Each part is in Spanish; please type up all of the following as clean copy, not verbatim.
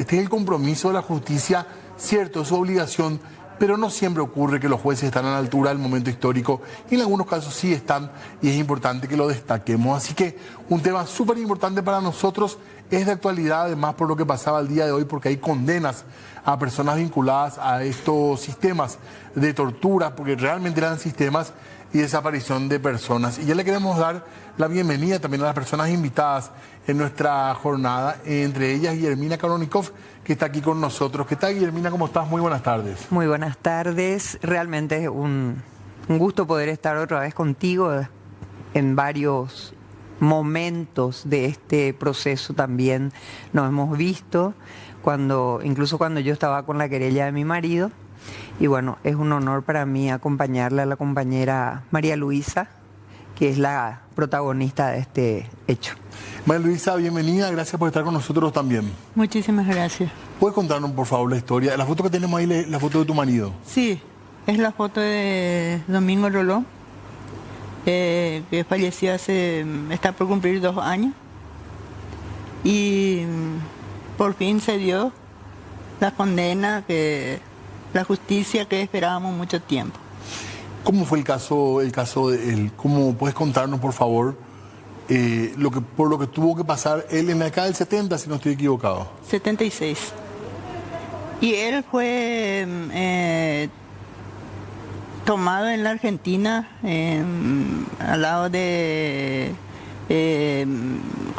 Este es el compromiso de la justicia, cierto, es su obligación, pero no siempre ocurre que los jueces están a la altura del momento histórico y en algunos casos sí están y es importante que lo destaquemos. Así que un tema súper importante para nosotros es de actualidad, además por lo que pasaba el día de hoy, porque hay condenas a personas vinculadas a estos sistemas de tortura, porque realmente eran sistemas y desaparición de personas. Y ya le queremos dar la bienvenida también a las personas invitadas en nuestra jornada, entre ellas Guillermina Karonikov, que está aquí con nosotros. ¿Qué tal, Guillermina? ¿Cómo estás? Muy buenas tardes. Muy buenas tardes. Realmente es un gusto poder estar otra vez contigo en varios momentos de este proceso también. Nos hemos visto, incluso cuando yo estaba con la querella de mi marido. Y bueno, es un honor para mí acompañarle a la compañera María Luisa, que es la protagonista de este hecho. María Luisa, bienvenida, gracias por estar con nosotros también. Muchísimas gracias. ¿Puedes contarnos, por favor, la historia? La foto que tenemos ahí, la foto de tu marido. Sí, es la foto de Domingo Rolón, que falleció está por cumplir 2 años. Y por fin se dio la condena, la justicia que esperábamos mucho tiempo. ¿Cómo fue el caso de él? ¿Cómo puedes contarnos, por favor, por lo que tuvo que pasar él en la década del 70, si no estoy equivocado? 76. Y él fue tomado en la Argentina, al lado de,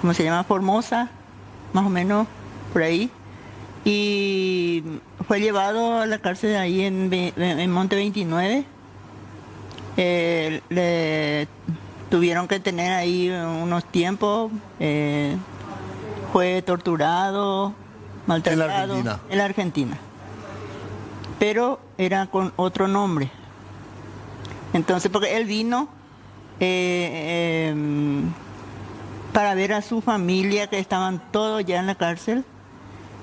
¿cómo se llama? Formosa, más o menos por ahí. Y fue llevado a la cárcel ahí en Monte 29. Le tuvieron que tener ahí unos tiempos. Fue torturado, maltratado. En la Argentina. Pero era con otro nombre. Entonces, porque él vino para ver a su familia, que estaban todos ya en la cárcel.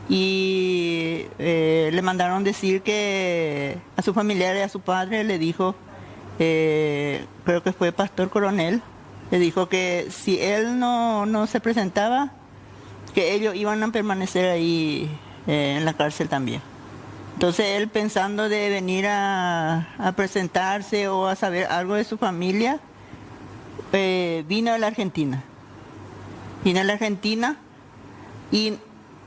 Y le mandaron decir que a su familiar y a su padre le dijo, creo que fue Pastor Coronel, le dijo que si él no se presentaba, que ellos iban a permanecer ahí en la cárcel también. Entonces él, pensando de venir a presentarse o a saber algo de su familia, vino a la Argentina. Vino a la Argentina y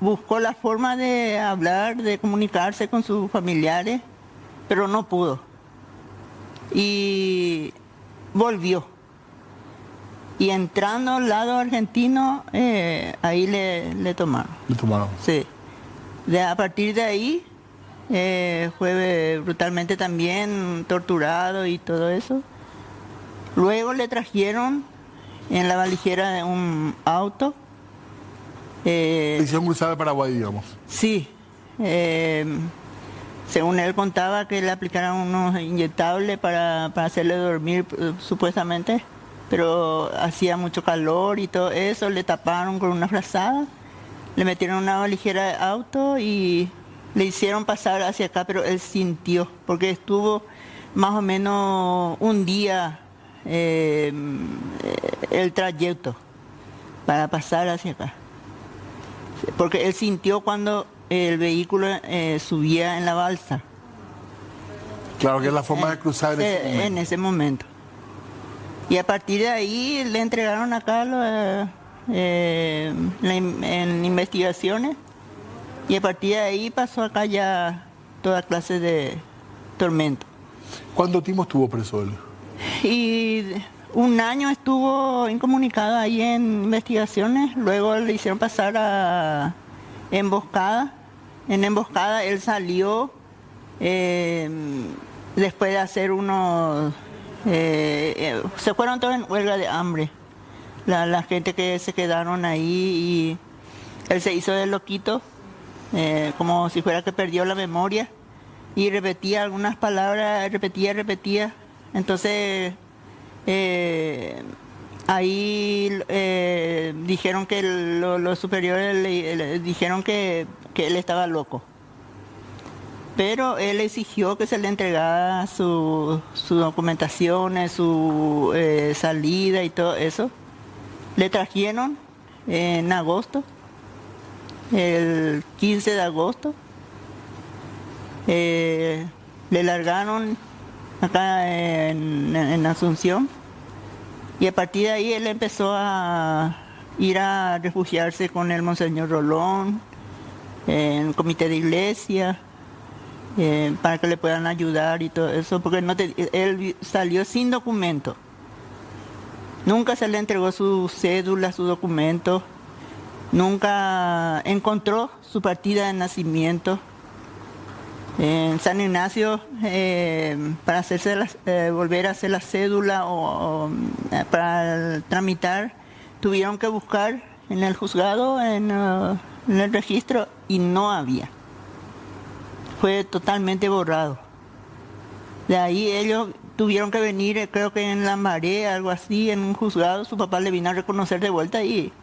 buscó la forma de hablar, de comunicarse con sus familiares, pero no pudo. Y volvió. Y entrando al lado argentino, ahí le tomaron. ¿Le tomaron? Sí. A partir de ahí, fue brutalmente también torturado y todo eso. Luego le trajeron en la valijera de un auto. Le hicieron cruzar a Paraguay, digamos. Sí. Según él contaba que le aplicaron unos inyectables para hacerle dormir, supuestamente, pero hacía mucho calor y todo eso, le taparon con una frazada, le metieron una valijera de auto y le hicieron pasar hacia acá, pero él sintió, porque estuvo más o menos un día el trayecto para pasar hacia acá. Porque él sintió cuando el vehículo subía en la balsa. Claro, que es la forma de cruzar en ese momento. Y a partir de ahí le entregaron acá en investigaciones, y a partir de ahí pasó acá ya toda clase de tormento. ¿Cuánto tiempo estuvo preso él? Y 1 año estuvo incomunicado ahí en investigaciones, luego le hicieron pasar a emboscada. En emboscada él salió después de hacer unos... se fueron todos en huelga de hambre, la gente que se quedaron ahí, y él se hizo de loquito, como si fuera que perdió la memoria, y repetía algunas palabras, repetía. Entonces ahí dijeron que los superiores le dijeron que él estaba loco. Pero él exigió que se le entregara su documentación, su salida y todo eso. Le trajeron en agosto el 15 de agosto. Le largaron acá en Asunción y a partir de ahí él empezó a ir a refugiarse con el Monseñor Rolón en el comité de iglesia para que le puedan ayudar y todo eso, porque él salió sin documento. Nunca se le entregó su cédula, su documento, nunca encontró su partida de nacimiento. En San Ignacio, para volver a hacer la cédula o para tramitar, tuvieron que buscar en el juzgado, en el registro, y no había. Fue totalmente borrado. De ahí ellos tuvieron que venir, creo que en La Marea, algo así, en un juzgado. Su papá le vino a reconocer de vuelta y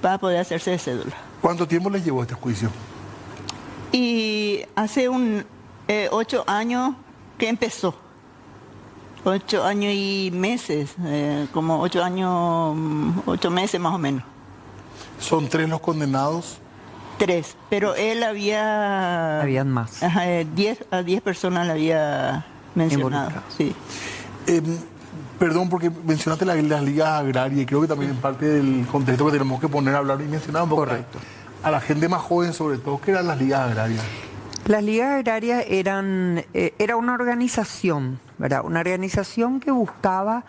para poder hacerse de cédula. ¿Cuánto tiempo les llevó este juicio? Y hace 8 años que empezó. 8 años y meses, como 8 años, 8 meses más o menos. ¿Son 3 los condenados? 3, pero él había... Habían más. Ajá, 10 personas le había mencionado. Sí. Perdón, porque mencionaste las ligas agrarias y creo que también en parte del contexto que tenemos que poner a hablar y mencionar un poco. Correcto. A la gente más joven sobre todo, ¿qué eran las ligas agrarias? Las ligas agrarias era una organización, ¿verdad? Una organización que buscaba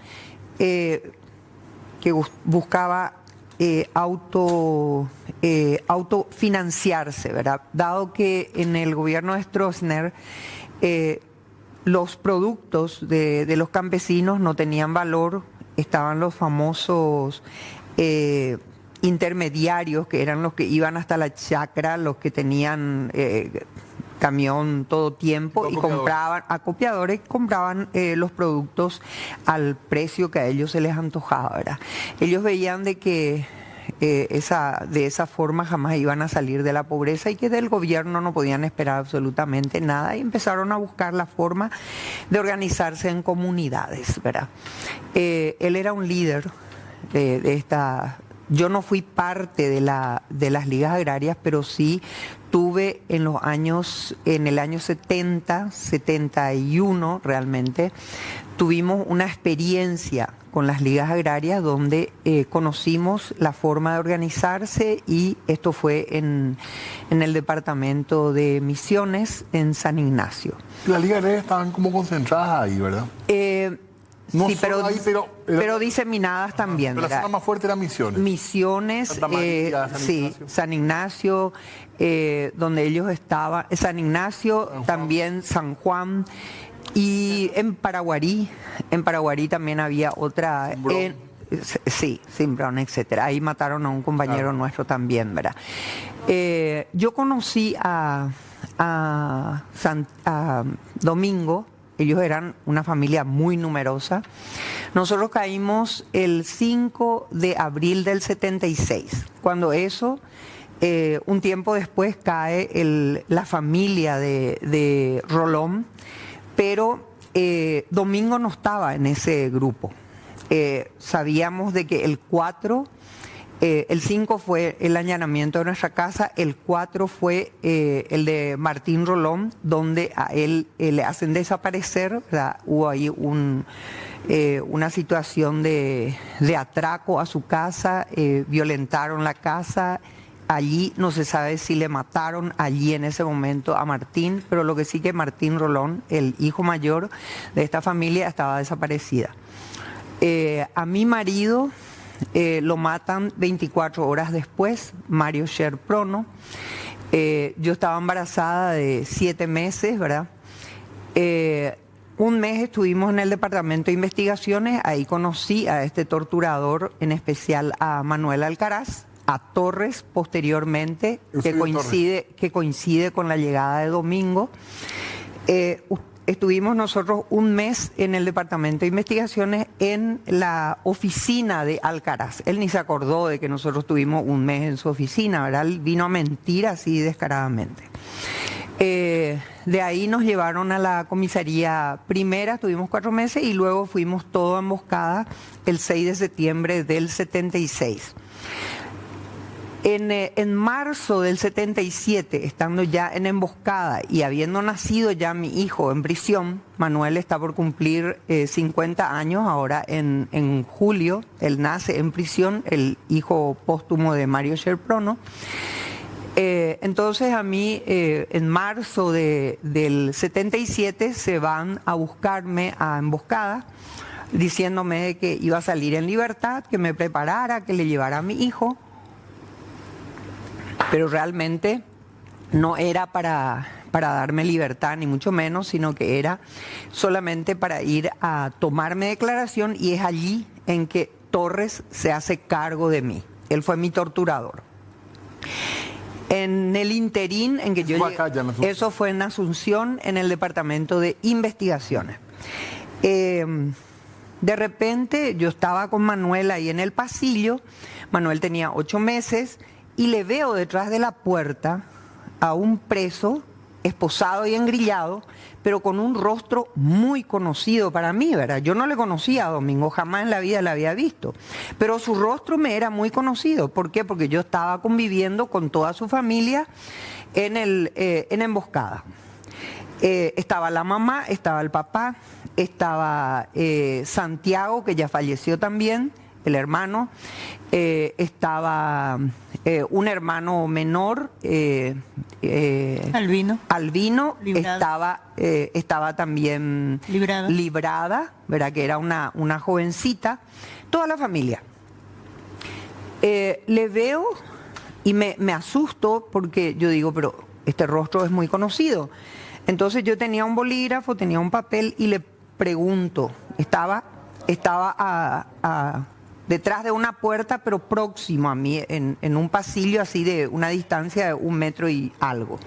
autofinanciarse, ¿verdad? Dado que en el gobierno de Stroessner los productos de los campesinos no tenían valor, estaban los famosos intermediarios, que eran los que iban hasta la chacra, los que tenían camión todo tiempo y compraban, acopiadores, compraban los productos al precio que a ellos se les antojaba, ¿verdad? Ellos veían de que de esa forma jamás iban a salir de la pobreza y que del gobierno no podían esperar absolutamente nada, y empezaron a buscar la forma de organizarse en comunidades, ¿verdad? Él era un líder de esta... Yo no fui parte de las ligas agrarias, pero sí tuve en el año 70, 71 realmente, tuvimos una experiencia con las ligas agrarias donde conocimos la forma de organizarse, y esto fue en el departamento de Misiones, en San Ignacio. Las ligas agrarias estaban como concentradas ahí, ¿verdad? No sí, ahí, pero diseminadas también. Pero la zona más fuerte era Misiones. Misiones, Santa María, sí, San Ignacio, donde ellos estaban, San Ignacio, también San Juan, y en Paraguarí también había otra. Sí, Simbrón, etcétera. Ahí mataron a un compañero nuestro también, ¿verdad? Yo conocí a Domingo. Ellos eran una familia muy numerosa. Nosotros caímos el 5 de abril del 76. Cuando eso, un tiempo después cae la familia de Rolón, pero Domingo no estaba en ese grupo. Sabíamos de que el 5 fue el allanamiento de nuestra casa, el 4 fue el de Martín Rolón, donde a él le hacen desaparecer, ¿verdad? Hubo ahí una situación de atraco a su casa, violentaron la casa. Allí no se sabe si le mataron allí en ese momento a Martín, pero lo que sí que Martín Rolón, el hijo mayor de esta familia, estaba desaparecida. A mi marido lo matan 24 horas después, Mario Sher Prono. Yo estaba embarazada de 7 meses, ¿verdad? Un mes estuvimos en el departamento de investigaciones, ahí conocí a este torturador, en especial a Manuel Alcaraz, a Torres posteriormente, que coincide con la llegada de Domingo. Estuvimos nosotros un mes en el departamento de investigaciones en la oficina de Alcaraz. Él ni se acordó de que nosotros tuvimos un mes en su oficina, ¿verdad? Él vino a mentir así descaradamente. De ahí nos llevaron a la comisaría primera, estuvimos 4 meses y luego fuimos todo a emboscada el 6 de septiembre del 76. En marzo del 77, estando ya en emboscada y habiendo nacido ya mi hijo en prisión, Manuel está por cumplir 50 años ahora en julio. Él nace en prisión, el hijo póstumo de Mario Scherprono. Entonces a mí en marzo del 77 se van a buscarme a emboscada, diciéndome de que iba a salir en libertad, que me preparara, que le llevara a mi hijo. Pero realmente no era para darme libertad, ni mucho menos, sino que era solamente para ir a tomarme declaración, y es allí en que Torres se hace cargo de mí. Él fue mi torturador. En el interín en que yo llegué, eso fue en Asunción, en el departamento de investigaciones. De repente yo estaba con Manuel ahí en el pasillo. Manuel tenía 8 meses. Y le veo detrás de la puerta a un preso, esposado y engrillado, pero con un rostro muy conocido para mí, ¿verdad? Yo no le conocía a Domingo, jamás en la vida le había visto, pero su rostro me era muy conocido. ¿Por qué? Porque yo estaba conviviendo con toda su familia en emboscada. Estaba la mamá, estaba el papá, estaba Santiago, que ya falleció también, el hermano, estaba un hermano menor, Albino, estaba también Librada, ¿verdad? Que era una jovencita, toda la familia. Le veo y me asusto, porque yo digo, pero este rostro es muy conocido. Entonces yo tenía un bolígrafo, tenía un papel y le pregunto, estaba detrás de una puerta, pero próximo a mí, en un pasillo así de una distancia de 1 metro y algo.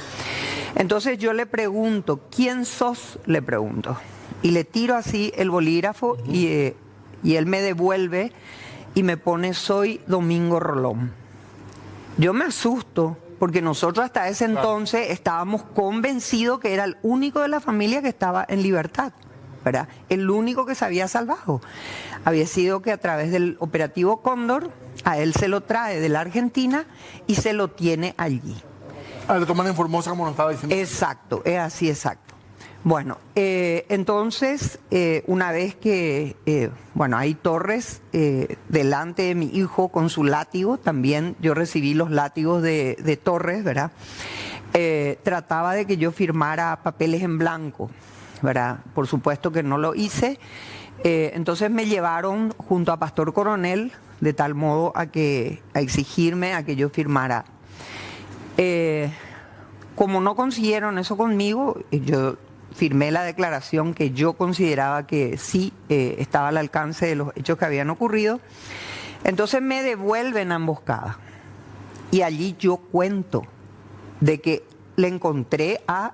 Entonces yo le pregunto, ¿quién sos? Le pregunto. Y le tiro así el bolígrafo y él me devuelve y me pone, soy Domingo Rolón. Yo me asusto, porque nosotros hasta ese entonces estábamos convencidos que era el único de la familia que estaba en libertad, ¿verdad? El único que se había salvado. Había sido que a través del operativo Cóndor, a él se lo trae de la Argentina y se lo tiene allí. Lo toman en Formosa, como nos estaba diciendo. Exacto, es así, exacto. Bueno, entonces, una vez que, ahí Torres, delante de mi hijo con su látigo, también yo recibí los látigos de Torres, ¿verdad? Trataba de que yo firmara papeles en blanco, ¿verdad? Por supuesto que no lo hice. Entonces me llevaron junto a Pastor Coronel, de tal modo a exigirme a que yo firmara. Como no consiguieron eso conmigo, yo firmé la declaración que yo consideraba que sí estaba al alcance de los hechos que habían ocurrido. Entonces me devuelven a emboscada. Y allí yo cuento de que le encontré a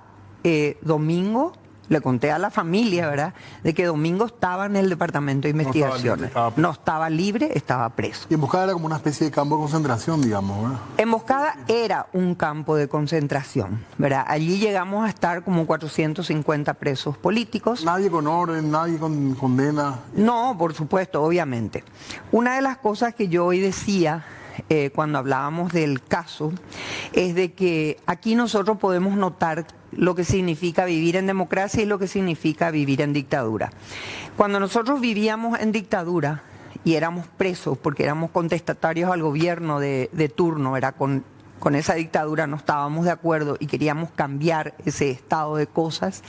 Domingo, le conté a la familia, ¿verdad?, de que Domingo estaba en el departamento de investigaciones. No estaba libre, estaba preso. Y Emboscada era como una especie de campo de concentración, digamos, ¿verdad? Emboscada era un campo de concentración, ¿verdad? Allí llegamos a estar como 450 presos políticos. ¿Nadie con orden, nadie con condena? No, por supuesto, obviamente. Una de las cosas que yo hoy decía cuando hablábamos del caso es de que aquí nosotros podemos notar lo que significa vivir en democracia y lo que significa vivir en dictadura. Cuando nosotros vivíamos en dictadura y éramos presos porque éramos contestatarios al gobierno de turno, era con esa dictadura no estábamos de acuerdo y queríamos cambiar ese estado de cosas,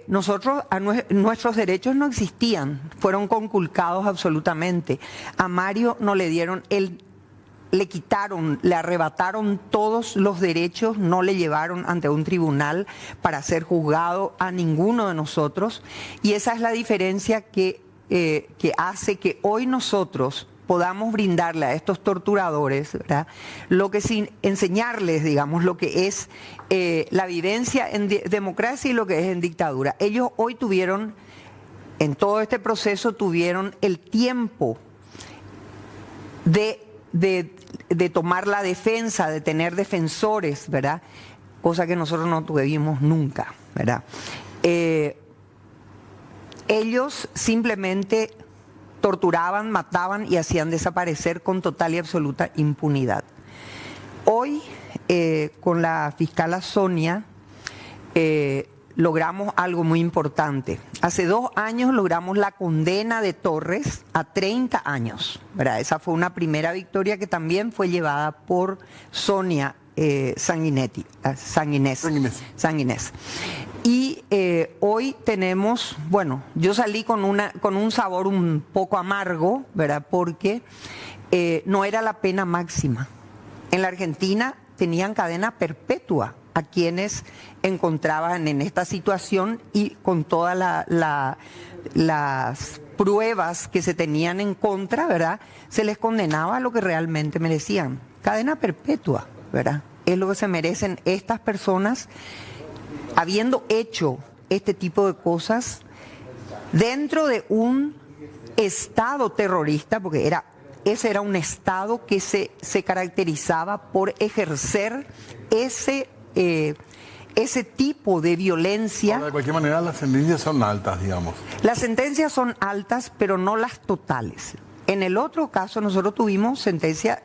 nuestros derechos no existían, fueron conculcados absolutamente. A Mario no le dieron, le quitaron, le arrebataron todos los derechos, no le llevaron ante un tribunal para ser juzgado a ninguno de nosotros, y esa es la diferencia que hace que hoy nosotros podamos brindarle a estos torturadores, ¿verdad?, enseñarles, digamos, lo que es la vivencia en democracia y lo que es en dictadura. Ellos hoy tuvieron, en todo este proceso, tuvieron el tiempo de tomar la defensa, de tener defensores, ¿verdad?, cosa que nosotros no tuvimos nunca, ¿verdad? Ellos simplemente torturaban, mataban y hacían desaparecer con total y absoluta impunidad. Hoy, con la fiscala Sonia, logramos algo muy importante. Hace 2 años logramos la condena de Torres a 30 años, ¿verdad? Esa fue una primera victoria que también fue llevada por Sonia Sanguinés. Y hoy tenemos, bueno, yo salí con un sabor un poco amargo, ¿verdad? Porque no era la pena máxima. En la Argentina tenían cadena perpetua a quienes encontraban en esta situación y con todas las pruebas que se tenían en contra, ¿verdad? Se les condenaba a lo que realmente merecían. Cadena perpetua, ¿verdad? Es lo que se merecen estas personas, habiendo hecho este tipo de cosas dentro de un Estado terrorista, porque ese era un Estado que se caracterizaba por ejercer ese tipo de violencia. Ahora, de cualquier manera, las sentencias son altas, digamos. Las sentencias son altas, pero no las totales. En el otro caso, nosotros tuvimos sentencia,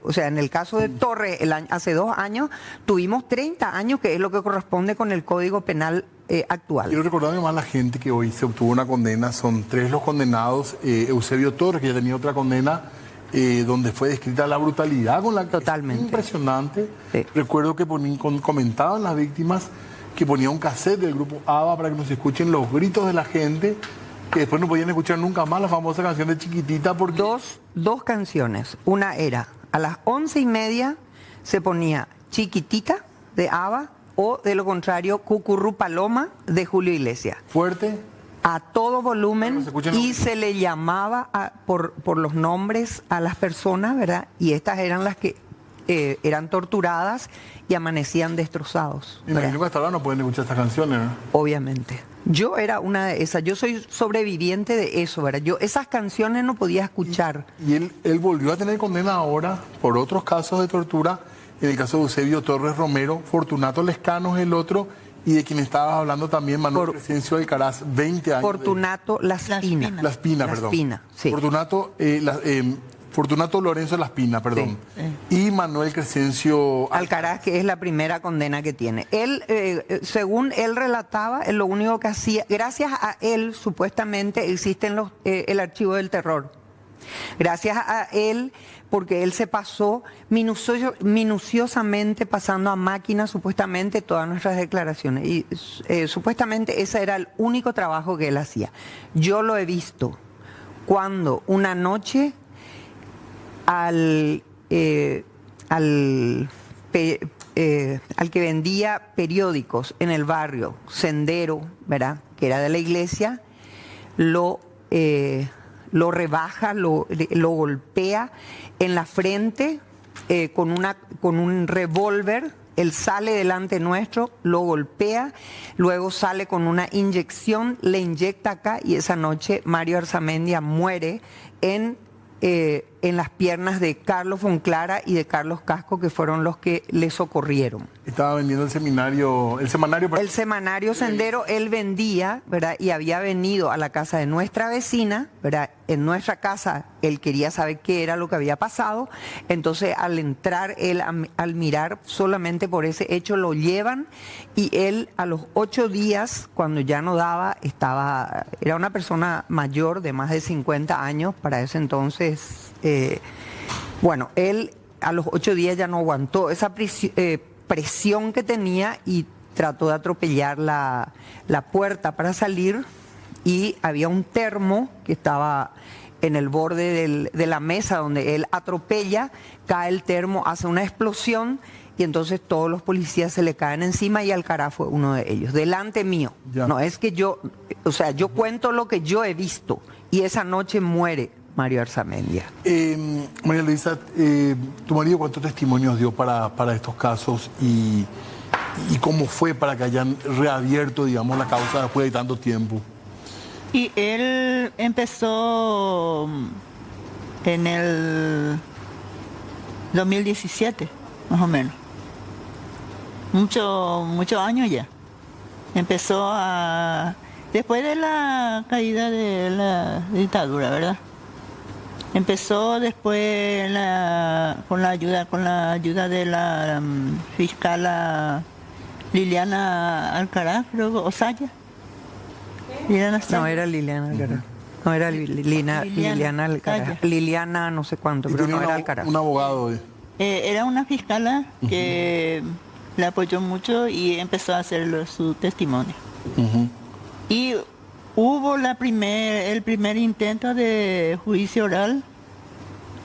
o sea, en el caso de Torres, hace 2 años, tuvimos 30 años, que es lo que corresponde con el Código Penal actual. Quiero recordar además a la gente que hoy se obtuvo una condena, son 3 los condenados, Eusebio Torres, que ya tenía otra condena, donde fue descrita la brutalidad con la que... Totalmente. Impresionante. Sí. Recuerdo que comentaban las víctimas que ponía un cassette del grupo ABBA para que nos escuchen los gritos de la gente, que después no podían escuchar nunca más la famosa canción de Chiquitita porque... Dos canciones. Una era, a las 11:30 se ponía Chiquitita de ABBA, o de lo contrario, Cucurru Paloma de Julio Iglesias. Fuerte. A todo volumen, y los... se le llamaba por los nombres a las personas, ¿verdad? Y estas eran las que eran torturadas y amanecían destrozados. Me imagino que hasta ahora no pueden escuchar estas canciones, ¿no? Obviamente. Yo era una de esas, yo soy sobreviviente de eso, ¿verdad? Yo esas canciones no podía escuchar. Y él volvió a tener condena ahora por otros casos de tortura, en el caso de Eusebio Torres Romero, Fortunato Lescano es el otro, y de quien estabas hablando también, Manuel Crescencio Alcaraz, 20 años. Fortunato Laspina. Laspina, perdón. Laspina, sí. Fortunato Lorenzo Laspina, perdón. Sí. Y Manuel Crescencio Alcaraz, que es la primera condena que tiene. Él, según él relataba, él lo único que hacía, gracias a él, supuestamente existen el archivo del terror. Gracias a él, porque él se pasó minuciosamente pasando a máquina supuestamente todas nuestras declaraciones, y supuestamente ese era el único trabajo que él hacía. Yo lo he visto cuando una noche al que vendía periódicos en el barrio Sendero, ¿verdad?, que era de la iglesia, lo rebaja, lo golpea en la frente con un revólver. Él sale delante nuestro, lo golpea, luego sale con una inyección, le inyecta acá, y esa noche Mario Arzamendia muere en las piernas de Carlos Fonclara y de Carlos Casco, que fueron los que le socorrieron. Estaba vendiendo el semanario. El semanario Sendero, él vendía, ¿verdad? Y había venido a la casa de nuestra vecina, ¿verdad? En nuestra casa él quería saber qué era lo que había pasado. Entonces, al entrar, él al mirar solamente por ese hecho lo llevan, y él a los 8 días, cuando ya no daba, era una persona mayor de más de 50 años para ese entonces. Bueno, él a los 8 días ya no aguantó esa presión que tenía y trató de atropellar la puerta para salir, y había un termo que estaba en el borde de la mesa donde él atropella, cae el termo, hace una explosión, y entonces todos los policías se le caen encima, y Alcaraz fue uno de ellos, delante mío. Ya. No es que yo cuento lo que yo he visto, y esa noche muere Mario Arzamendia. María Luisa, ¿tu marido cuántos testimonios dio para estos casos y cómo fue para que hayan reabierto, digamos, la causa después de tanto tiempo? Y él empezó en el 2017, más o menos. Muchos años ya. Empezó después de la caída de la dictadura, ¿verdad? Empezó después con la ayuda de la fiscal Liliana Alcaraz, creo, Osaya. No era Liliana Alcaraz. No era Liliana Alcaraz. Liliana no sé cuánto, pero no era Alcaraz. Un abogado. Era una fiscal que le apoyó mucho y empezó a hacer su testimonio. Y hubo el primer intento de juicio oral,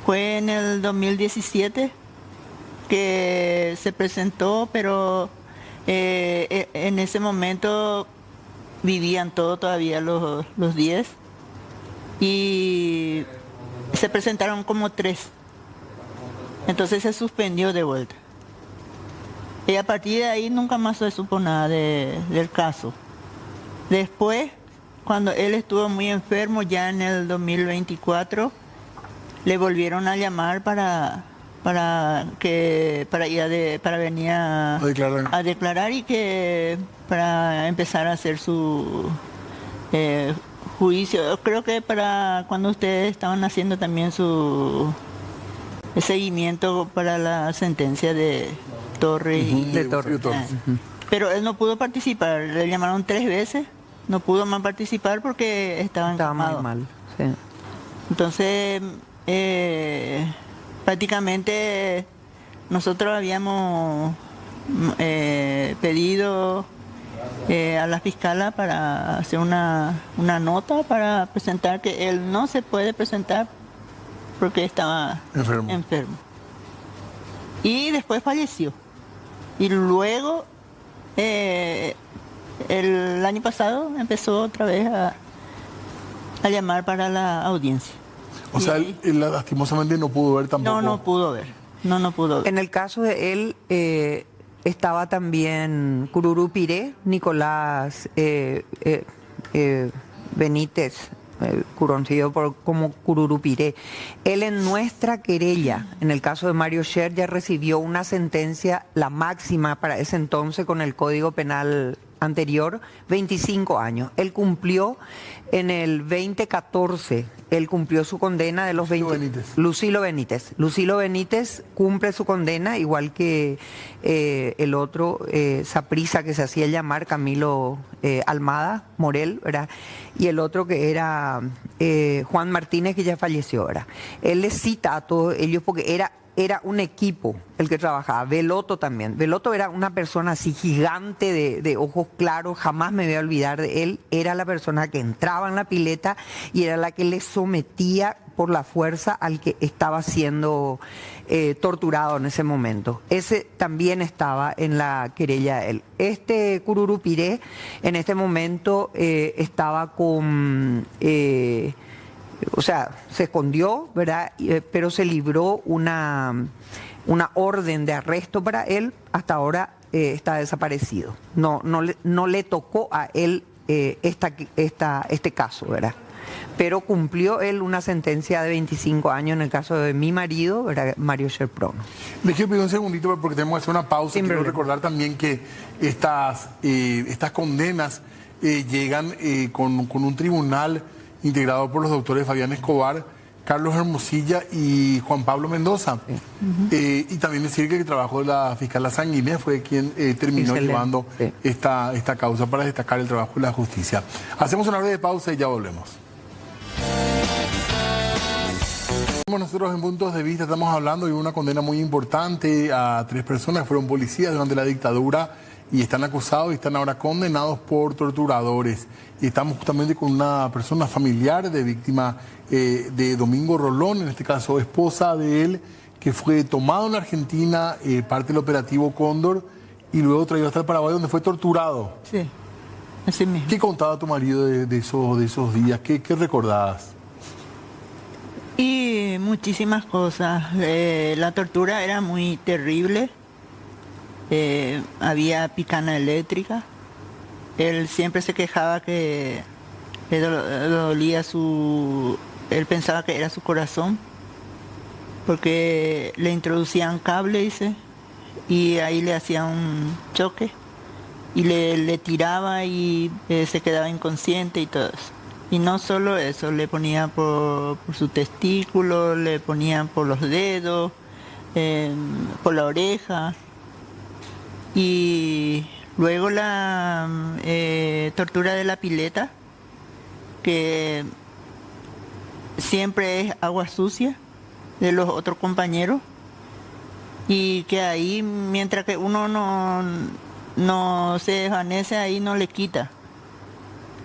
fue en el 2017 que se presentó, pero en ese momento vivían todavía los 10 y se presentaron como 3. Entonces se suspendió de vuelta. Y a partir de ahí nunca más se supo nada del caso. Después, cuando él estuvo muy enfermo, ya en el 2024, le volvieron a llamar para venir a declarar y que para empezar a hacer su juicio. Creo que para cuando ustedes estaban haciendo también su seguimiento para la sentencia de Torres de Torres. Pero él no pudo participar, le llamaron 3 veces, no pudo más participar porque estaba muy mal. Sí. Entonces, prácticamente nosotros habíamos pedido a la fiscala para hacer una nota para presentar que él no se puede presentar porque estaba enfermo. Y después falleció. Y luego, el año pasado, empezó otra vez a llamar para la audiencia. O sea, él lastimosamente no pudo ver tampoco. No pudo ver. No pudo ver. En el caso de él, estaba también Cururupiré, Nicolás Benítez, conocido como Cururupiré. Él en nuestra querella, en el caso de Mario Sher, ya recibió una sentencia, la máxima para ese entonces con el Código Penal anterior, 25 años. Él cumplió en el 2014, él cumplió su condena de los 20... Lucilo Benítez cumple su condena, igual que el otro, Saprissa, que se hacía llamar Camilo Almada Morel, ¿verdad? Y el otro que era Juan Martínez, que ya falleció, ¿verdad? Él les cita a todos ellos porque era un equipo el que trabajaba. Veloto también. Veloto era una persona así gigante de ojos claros, jamás me voy a olvidar de él. Era la persona que entraba en la pileta y era la que le sometía por la fuerza al que estaba siendo torturado en ese momento. Ese también estaba en la querella de él. Este Cururupiré en este momento estaba con... o sea, se escondió, ¿verdad? Pero se libró una orden de arresto para él. Hasta ahora está desaparecido. No le tocó a él este caso, ¿verdad? Pero cumplió él una sentencia de 25 años en el caso de mi marido, ¿verdad? Mario Sher Prono. Le quiero pedir un segundito porque tenemos que hacer una pausa. Quiero recordar también que estas condenas llegan con un tribunal integrado por los doctores Fabián Escobar, Carlos Hermosilla y Juan Pablo Mendoza. Y también decir que el trabajo de la fiscal Sanguínea fue quien terminó llevando esta causa, para destacar el trabajo de la justicia. Hacemos una breve pausa y ya volvemos. Nosotros en Puntos de Vista estamos hablando de una condena muy importante a 3 personas que fueron policías durante la dictadura y están acusados y están ahora condenados por torturadores. Y estamos justamente con una persona familiar de víctima de Domingo Rolón, en este caso esposa de él, que fue tomado en Argentina, parte del operativo Cóndor, y luego traído hasta el Paraguay, donde fue torturado. Sí, así mismo. ¿Qué contaba tu marido de esos días? ¿Qué recordabas? Y muchísimas cosas. La tortura era muy terrible. Había picana eléctrica. Él siempre se quejaba que le dolía él pensaba que era su corazón, porque le introducían cable, dice, y ahí le hacían un choque y le tiraba y se quedaba inconsciente y todo eso. Y no solo eso, le ponían por su testículo, le ponían por los dedos, por la oreja. Y luego la tortura de la pileta, que siempre es agua sucia de los otros compañeros. Y que ahí, mientras que uno no se desvanece, ahí no le quita.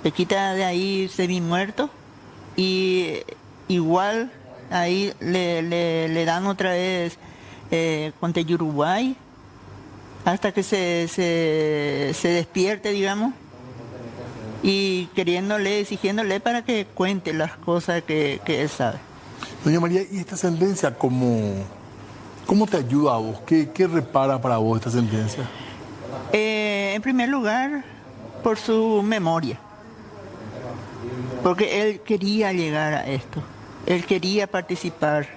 Le quita de ahí semi-muerto. Y igual ahí le dan otra vez contra Uruguay, hasta que se despierte, digamos, y exigiéndole para que cuente las cosas que él sabe. Doña María, ¿y esta sentencia cómo te ayuda a vos? ¿Qué repara para vos esta sentencia? En primer lugar, por su memoria, porque él quería llegar a esto, él quería participar,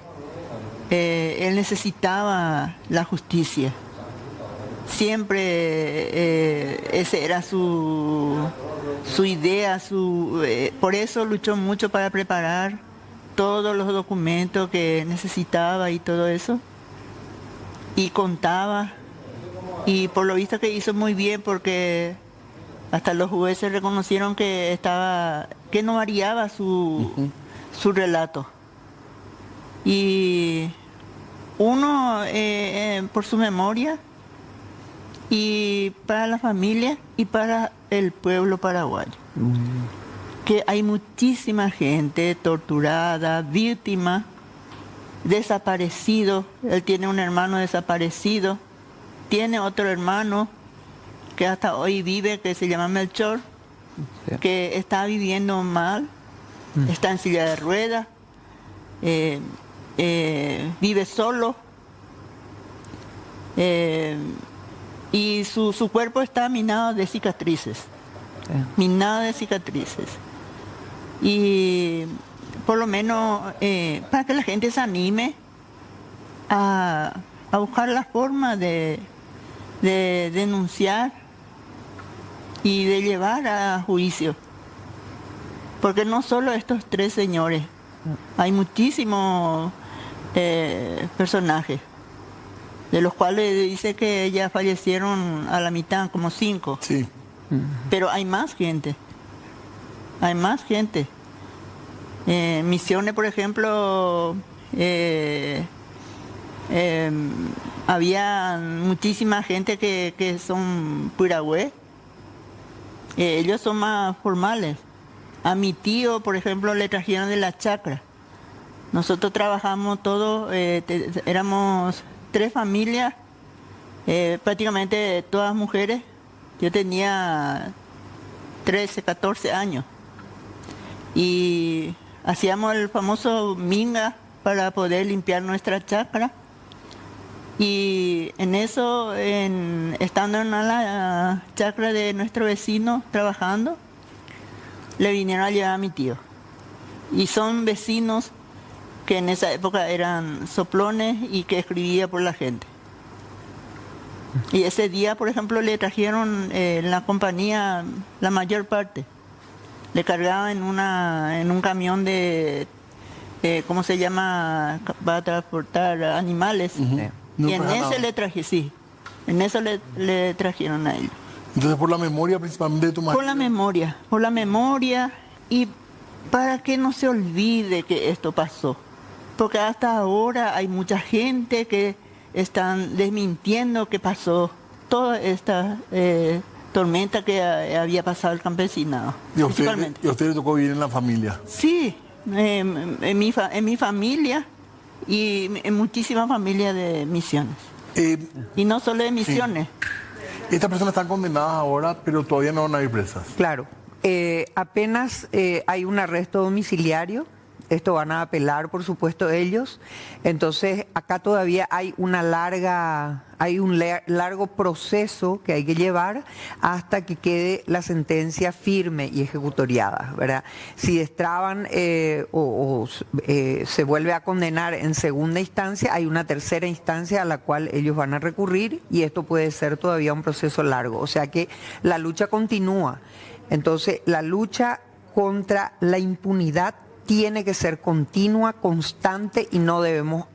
él necesitaba la justicia. Siempre esa era su idea, por eso luchó mucho para preparar todos los documentos que necesitaba y todo eso. Y contaba, y por lo visto que hizo muy bien, porque hasta los jueces reconocieron que no variaba su relato. Y uno, por su memoria, y para la familia y para el pueblo paraguayo. Que hay muchísima gente torturada, víctima, desaparecido. Él tiene un hermano desaparecido, tiene otro hermano que hasta hoy vive, que se llama Melchor, que está viviendo mal, está en silla de ruedas, vive solo. Y su cuerpo está minado de cicatrices, minado de cicatrices. Y por lo menos para que la gente se anime a buscar la forma de denunciar y de llevar a juicio. Porque no solo estos tres señores, hay muchísimos personajes, de los cuales dice que ya fallecieron a la mitad, como 5. Sí. Pero hay más gente. Hay más gente. Misiones, por ejemplo, había muchísima gente que son purahue. Ellos son más formales. A mi tío, por ejemplo, le trajeron de la chacra. Nosotros trabajamos todos, éramos 3 familias, prácticamente todas mujeres. Yo tenía 13, 14 años. Y hacíamos el famoso minga para poder limpiar nuestra chacra. Y en eso, estando en la chacra de nuestro vecino trabajando, le vinieron a llevar a mi tío. Y son vecinos que en esa época eran soplones y que escribía por la gente. Y ese día, por ejemplo, le trajeron en la compañía la mayor parte. Le cargaban en un camión ¿cómo se llama? Va a transportar animales. Y en ese le traje, sí. En eso le trajeron a él. Entonces, por la memoria principalmente de tu madre. Por la memoria y para que no se olvide que esto pasó. Porque hasta ahora hay mucha gente que están desmintiendo que pasó toda esta tormenta que había pasado el campesinado. ¿Y a usted le tocó vivir en la familia? Sí, en mi familia y en muchísimas familias de Misiones. Y no solo de Misiones. Sí. Estas personas están condenadas ahora, pero todavía no van a ir presas. Claro. Apenas hay un arresto domiciliario. Esto van a apelar, por supuesto, ellos. Entonces, acá todavía hay un largo proceso que hay que llevar hasta que quede la sentencia firme y ejecutoriada, ¿verdad? Si destraban se vuelve a condenar en segunda instancia, hay una tercera instancia a la cual ellos van a recurrir y esto puede ser todavía un proceso largo. O sea que la lucha continúa. Entonces, la lucha contra la impunidad tiene que ser continua, constante y no debemos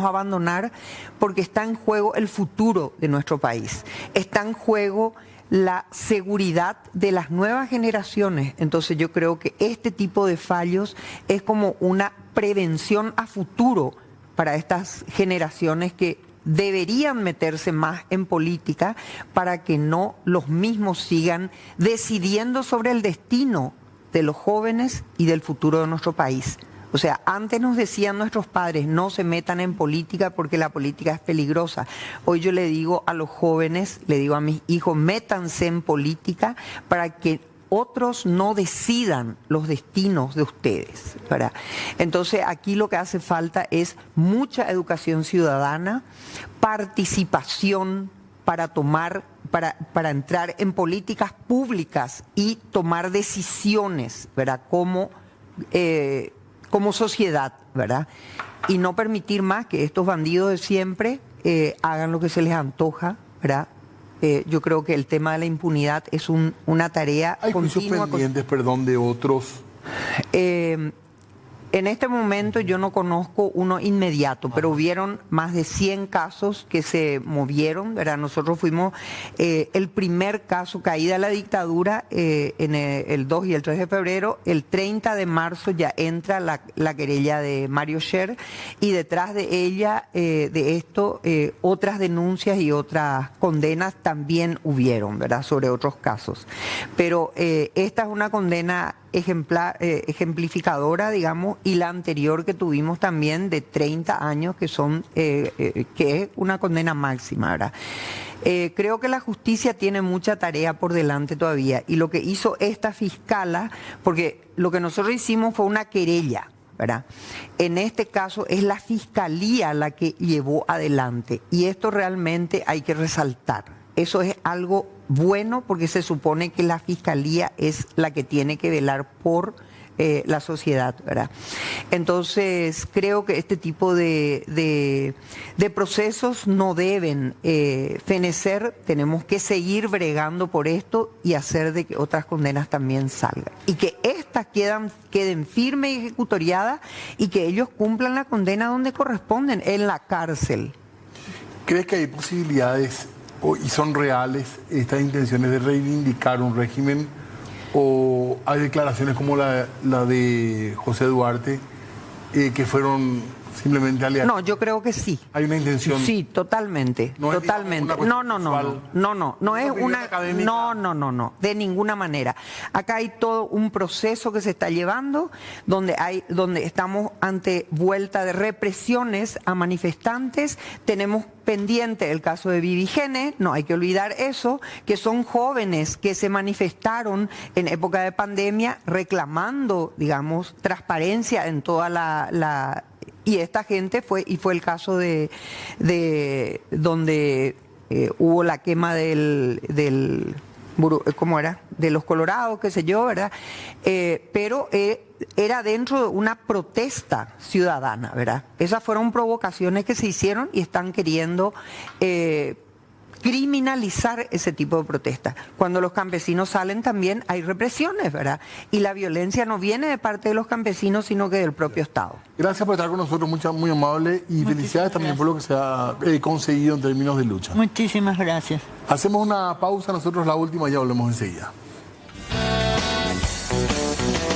abandonar, porque está en juego el futuro de nuestro país. Está en juego la seguridad de las nuevas generaciones. Entonces yo creo que este tipo de fallos es como una prevención a futuro para estas generaciones que deberían meterse más en política para que no los mismos sigan decidiendo sobre el destino de los jóvenes y del futuro de nuestro país. O sea, antes nos decían nuestros padres, no se metan en política porque la política es peligrosa. Hoy yo le digo a los jóvenes, le digo a mis hijos, métanse en política para que otros no decidan los destinos de ustedes, ¿verdad? Entonces aquí lo que hace falta es mucha educación ciudadana, participación para entrar en políticas públicas y tomar decisiones, ¿verdad? Como sociedad, ¿verdad? Y no permitir más que estos bandidos de siempre hagan lo que se les antoja, ¿verdad? Yo creo que el tema de la impunidad es una tarea ¿Hay juicios continua. pendientes, perdón, de otros? En este momento yo no conozco uno inmediato, pero hubieron más de 100 casos que se movieron, ¿verdad? Nosotros fuimos el primer caso, caída de la dictadura, en el 2 y el 3 de febrero. El 30 de marzo ya entra la querella de Mario Sher y detrás de ella, de esto, otras denuncias y otras condenas también hubieron, ¿verdad? Sobre otros casos. Pero esta es una condena ejemplificadora, digamos, y la anterior que tuvimos también de 30 años, que es una condena máxima, ¿verdad? Creo que la justicia tiene mucha tarea por delante todavía, y lo que hizo esta fiscala, porque lo que nosotros hicimos fue una querella, ¿verdad? En este caso es la fiscalía la que llevó adelante, y esto realmente hay que resaltar. Eso es algo bueno porque se supone que la fiscalía es la que tiene que velar por la sociedad, ¿verdad? Entonces creo que este tipo de procesos no deben fenecer. Tenemos que seguir bregando por esto y hacer de que otras condenas también salgan y que estas queden firmes y ejecutoriadas y que ellos cumplan la condena donde corresponden, en la cárcel. ¿Crees que hay posibilidades y son reales estas intenciones de reivindicar un régimen, o hay declaraciones como la de José Duarte que fueron simplemente aleatorias? No, yo creo que sí. Hay una intención. Sí, totalmente, No es, totalmente. digamos, una No es una académica. No, de ninguna manera. Acá hay todo un proceso que se está llevando donde estamos ante vuelta de represiones a manifestantes. Tenemos pendiente el caso de Vivi Gene, no hay que olvidar eso, que son jóvenes que se manifestaron en época de pandemia reclamando, digamos, transparencia en toda y esta gente fue el caso de donde hubo la quema ¿cómo era? De los Colorados, qué sé yo, ¿verdad? Pero era dentro de una protesta ciudadana, ¿verdad? Esas fueron provocaciones que se hicieron y están queriendo criminalizar ese tipo de protestas. Cuando los campesinos salen también hay represiones, ¿verdad? Y la violencia no viene de parte de los campesinos, sino que del propio Estado. Gracias por estar con nosotros, muy amable, y felicidades también por lo que se ha conseguido en términos de lucha. Muchísimas gracias. Hacemos una pausa, nosotros la última, ya volvemos enseguida.